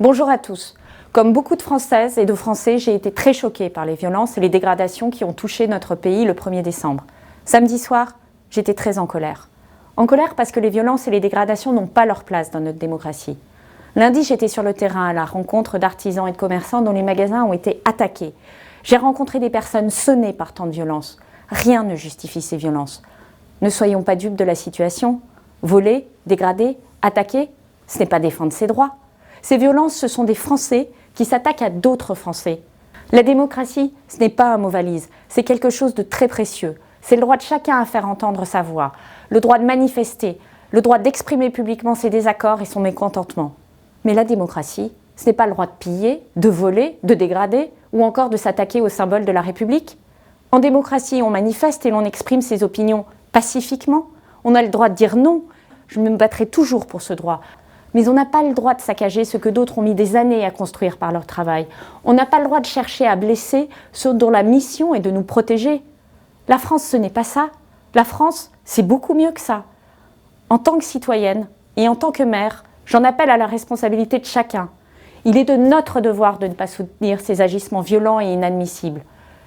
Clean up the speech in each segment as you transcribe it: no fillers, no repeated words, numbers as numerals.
Bonjour à tous. Comme beaucoup de Françaises et de Français, j'ai été très choquée par les violences et les dégradations qui ont touché notre pays le 1er décembre. Samedi soir, j'étais très en colère. En colère parce que les violences et les dégradations n'ont pas leur place dans notre démocratie. Lundi, j'étais sur le terrain à la rencontre d'artisans et de commerçants dont les magasins ont été attaqués. J'ai rencontré des personnes sonnées par tant de violences. Rien ne justifie ces violences. Ne soyons pas dupes de la situation. Voler, dégrader, attaquer, ce n'est pas défendre ses droits. Ces violences, ce sont des Français qui s'attaquent à d'autres Français. La démocratie, ce n'est pas un mot valise, c'est quelque chose de très précieux. C'est le droit de chacun à faire entendre sa voix, le droit de manifester, le droit d'exprimer publiquement ses désaccords et son mécontentement. Mais la démocratie, ce n'est pas le droit de piller, de voler, de dégrader ou encore de s'attaquer aux symboles de la République. En démocratie, on manifeste et l'on exprime ses opinions pacifiquement. On a le droit de dire non. Je me battrai toujours pour ce droit. Mais on n'a pas le droit de saccager ce que d'autres ont mis des années à construire par leur travail. On n'a pas le droit de chercher à blesser ceux dont la mission est de nous protéger. La France, ce n'est pas ça. La France, c'est beaucoup mieux que ça. En tant que citoyenne et en tant que mère, j'en appelle à la responsabilité de chacun. Il est de notre devoir de ne pas soutenir ces agissements violents et inadmissibles.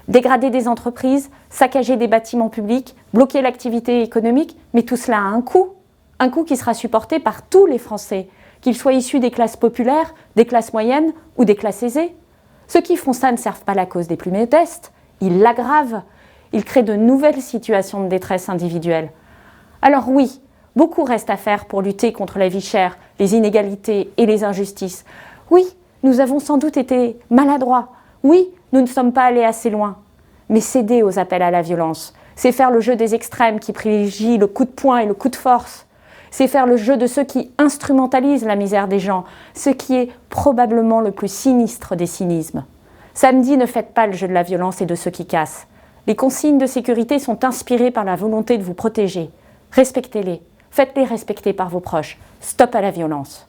Dégrader des entreprises, saccager des bâtiments publics, bloquer l'activité économique, mais tout cela a un coût. Un coût qui sera supporté par tous les Français, qu'ils soient issus des classes populaires, des classes moyennes ou des classes aisées. Ceux qui font ça ne servent pas la cause des plus modestes, ils l'aggravent, ils créent de nouvelles situations de détresse individuelle. Alors oui, beaucoup reste à faire pour lutter contre la vie chère, les inégalités et les injustices. Oui, nous avons sans doute été maladroits. Oui, nous ne sommes pas allés assez loin. Mais céder aux appels à la violence, c'est faire le jeu des extrêmes qui privilégient le coup de poing et le coup de force. C'est faire le jeu de ceux qui instrumentalisent la misère des gens, ce qui est probablement le plus sinistre des cynismes. Samedi, ne faites pas le jeu de la violence et de ceux qui cassent. Les consignes de sécurité sont inspirées par la volonté de vous protéger. Respectez-les, faites-les respecter par vos proches. Stop à la violence.